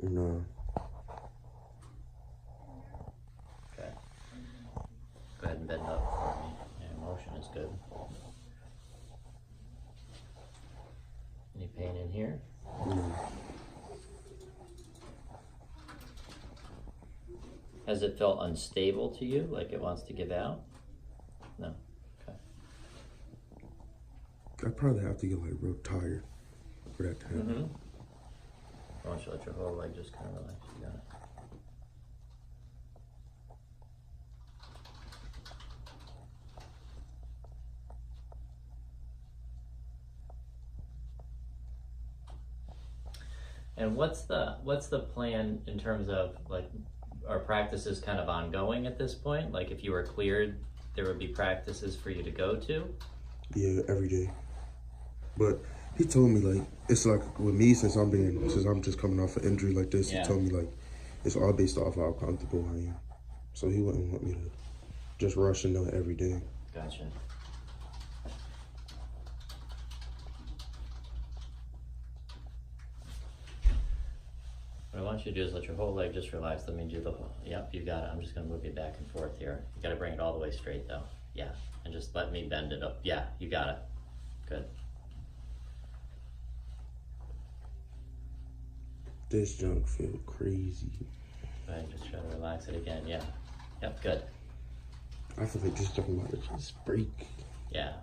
No. Okay. Go ahead and bend up for me. Yeah, motion is good. Any pain in here? No. Has it felt unstable to you, like it wants to give out? No. Okay. I probably have to get like real tired for that to happen. Mm-hmm. I want you to let your whole leg just kind of relax. You got it. And what's the plan in terms of, like, are practices kind of ongoing at this point? Like, if you were cleared, there would be practices for you to go to? Yeah, every day. But he told me like it's like with me since I'm just coming off an injury like this. Yeah. He told me like it's all based off how comfortable I am. So he wouldn't want me to just rush into it every day. Gotcha. What I want you to do is let your whole leg just relax. Let me do the whole, yep, you got it. I'm just gonna move you back and forth here. You gotta bring it all the way straight though. Yeah, and just let me bend it up. Yeah, you got it. Good. This junk feel crazy. Go ahead, just try to relax it again. Yeah. Yep, good. I feel like this junk about to just break. Yeah.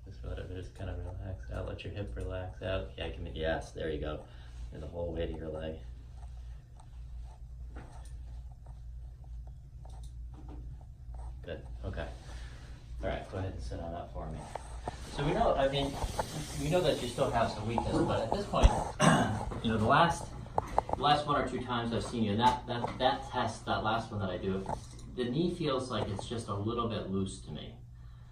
Just whatever, just kind of relax out. Let your hip relax out. Yeah, give me, yes, there you go. And the whole weight of your leg. Good, okay. All right, go ahead and sit on that for me. So we know, I mean, we know that you still have some weakness, but at this point, you know, the last 1 or 2 times I've seen you, and that test, that last one that I do, the knee feels like it's just a little bit loose to me.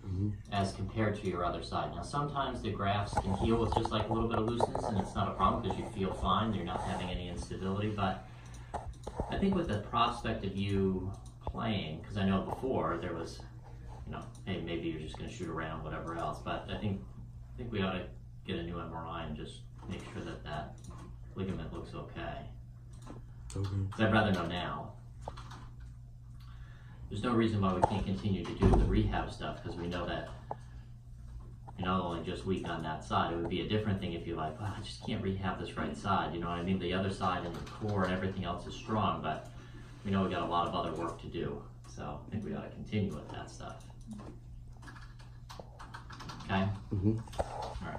Mm-hmm. As compared to your other side. Now sometimes the grafts can heal with just like a little bit of looseness and it's not a problem because you feel fine, you're not having any instability, but I think with the prospect of you playing, because I know before there was, you know, hey, maybe you're just going to shoot around, whatever else, but I think we ought to get a new MRI and just make sure that ligament looks okay. Okay. Because I'd rather know now. There's no reason why we can't continue to do the rehab stuff because we know that you're not only just weak on that side. It would be a different thing if you're like, well, I just can't rehab this right side. You know what I mean? The other side and the core and everything else is strong, but we know we got a lot of other work to do. So I think we ought to continue with that stuff. Okay? Mm-hmm. All right.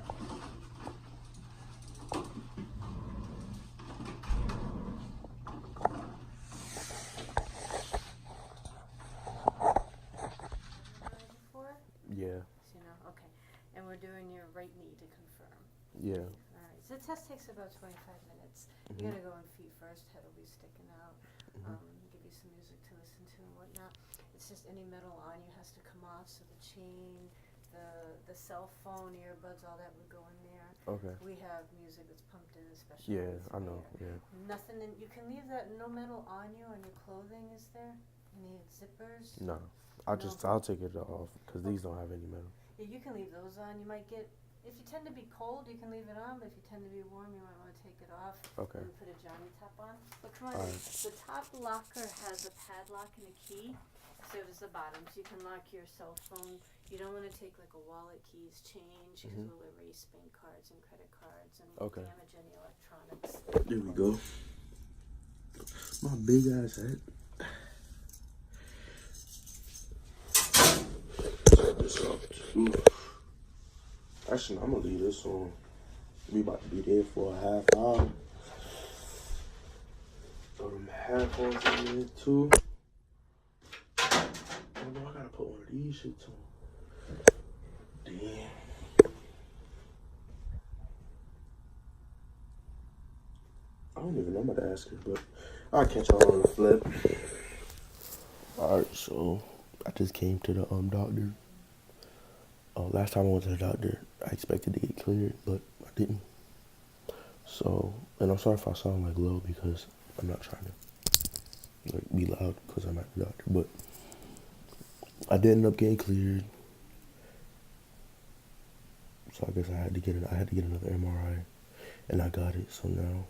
Yeah. So, you know, okay. And we're doing your right knee to confirm. Yeah. All right. So the test takes about 25 minutes. Mm-hmm. You're gonna go on feet first. Head will be sticking out. Mm-hmm. Give you some music to listen to and whatnot. It's just any metal on you has to come off. So the chain, the cell phone, earbuds, all that would go in there. Okay. We have music that's pumped in, especially. Yeah, I know. Yeah. Nothing in. You can leave that. No metal on you on your clothing. Is there any zippers? No. I'll take it off because these don't have any metal. Yeah, you can leave those on. You might get, if you tend to be cold, you can leave it on, but if you tend to be warm, you might want to take it off. Okay. And put a Johnny top on. But come on, All right. the top locker has a padlock and a key. So does the bottom, so you can lock your cell phone. You don't want to take like a wallet, keys, change, because we'll erase bank cards and credit cards and damage any electronics. There we go. My big ass head. Actually, I'm gonna leave this on. We about to be there for a half hour. Throw them headphones in there too. Oh no, I gotta put one of these shits on. Damn. I don't even know what to ask her, but I'll catch y'all on the flip. Alright, so I just came to the doctor. Last time I went to the doctor, I expected to get cleared, but I didn't. So, and I'm sorry if I sound like low because I'm not trying to like be loud because I'm at the doctor, but I did end up getting cleared. So I guess I had to get another MRI, and I got it. So now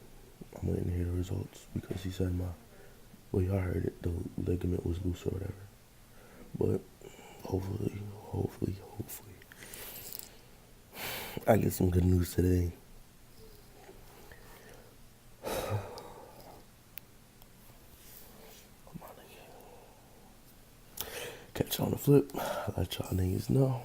I'm waiting to hear the results because he said well, y'all heard it, the ligament was loose or whatever. But hopefully, I get some good news today. Catch you on the flip. I'll let y'all niggas know.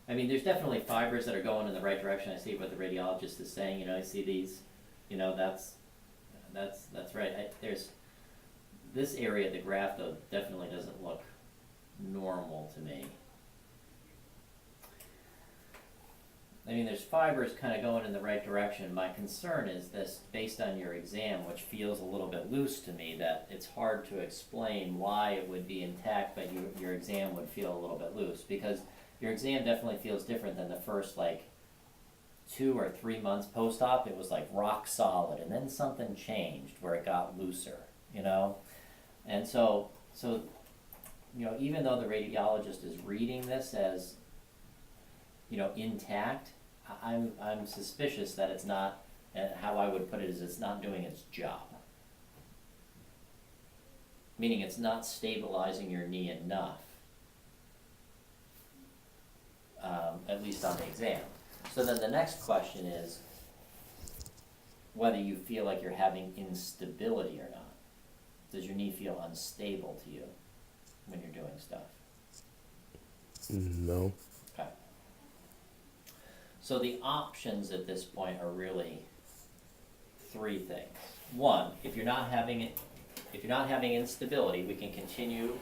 I mean, there's definitely fibers that are going in the right direction. I see what the radiologist is saying. You know, I see these. You know, that's right. There's this area of the graft though definitely doesn't look normal to me. I mean, there's fibers kind of going in the right direction. My concern is this, based on your exam, which feels a little bit loose to me, that it's hard to explain why it would be intact, but your exam would feel a little bit loose, because your exam definitely feels different than the first, 2 or 3 months post-op. It was like rock solid, and then something changed where it got looser, you know? And so, you know, even though the radiologist is reading this as, you know, intact, I'm suspicious that it's not, and how I would put it is it's not doing its job. Meaning it's not stabilizing your knee enough, at least on the exam. So then the next question is whether you feel like you're having instability or not. Does your knee feel unstable to you when you're doing stuff? No. Okay. So the options at this point are really 3 things. 1, if you're not having instability, we can continue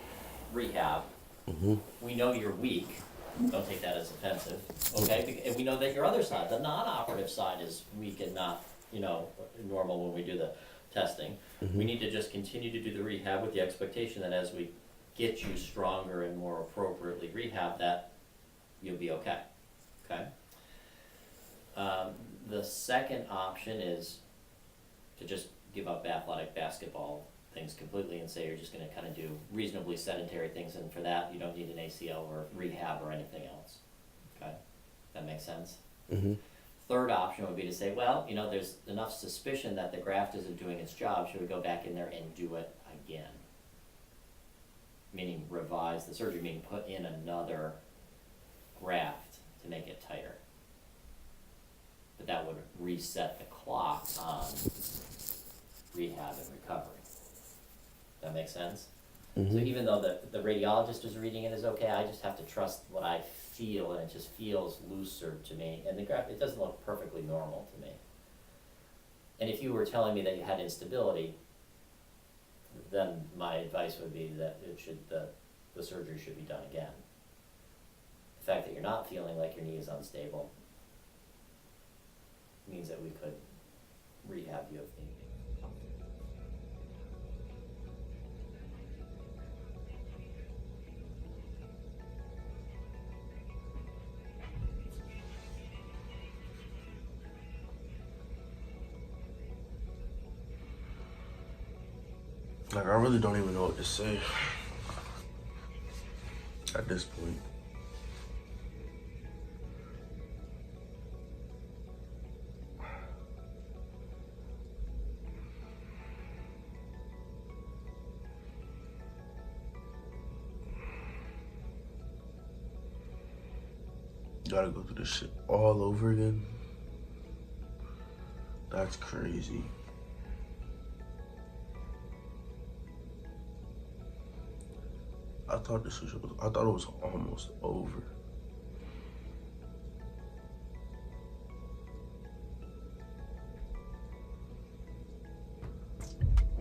rehab. Mm-hmm. We know you're weak. Don't take that as offensive, okay? And we know that your other side, the non-operative side, is weak and not, you know, normal when we do the testing. Mm-hmm. We need to just continue to do the rehab with the expectation that as we get you stronger and more appropriately rehab, that you'll be okay, okay? The second option is to just give up athletic basketball things completely and say you're just going to kind of do reasonably sedentary things, and for that you don't need an ACL or rehab or anything else. Okay, that makes sense. Mm-hmm. Third option would be to say, well, you know, there's enough suspicion that the graft isn't doing its job. Should we go back in there and do it again? Meaning revise the surgery, meaning put in another graft to make it tighter. But that would reset the clock on rehab and recovery. That makes sense? Mm-hmm. So even though the radiologist is reading it as okay, I just have to trust what I feel, and it just feels looser to me. And the graft, it doesn't look perfectly normal to me. And if you were telling me that you had instability, then my advice would be that the surgery should be done again. The fact that you're not feeling like your knee is unstable means that we could rehab you if need be. Like, I really don't even know what to say at this point. Gotta go through this shit all over again. That's crazy. I thought it was almost over.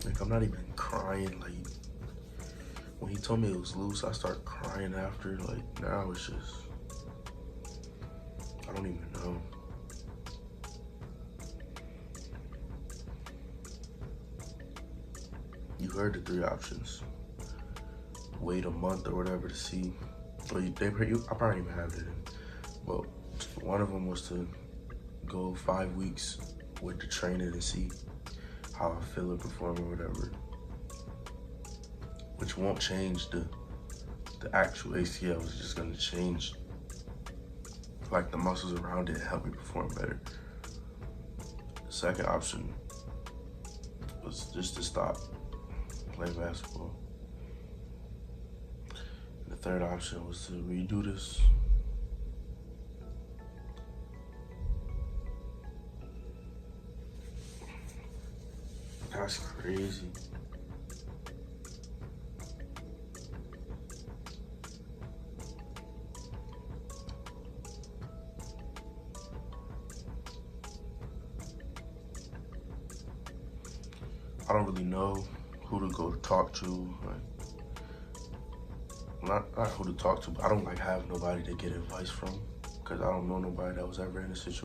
Like, I'm not even crying. Like, when he told me it was loose, I started crying after. Like, now it's just, I don't even know. You heard the 3 options. Wait a month or whatever to see. Well, I probably even have it. Well, one of them was to go 5 weeks with the trainer and see how I feel and perform or whatever. Which won't change the actual ACL. It's just gonna change like the muscles around it help me perform better. The second option was just to stop playing basketball. And the third option was to redo this. That's crazy. I don't really know who to go to talk to. Like, not who to talk to, but I don't like have nobody to get advice from, because I don't know nobody that was ever in a situation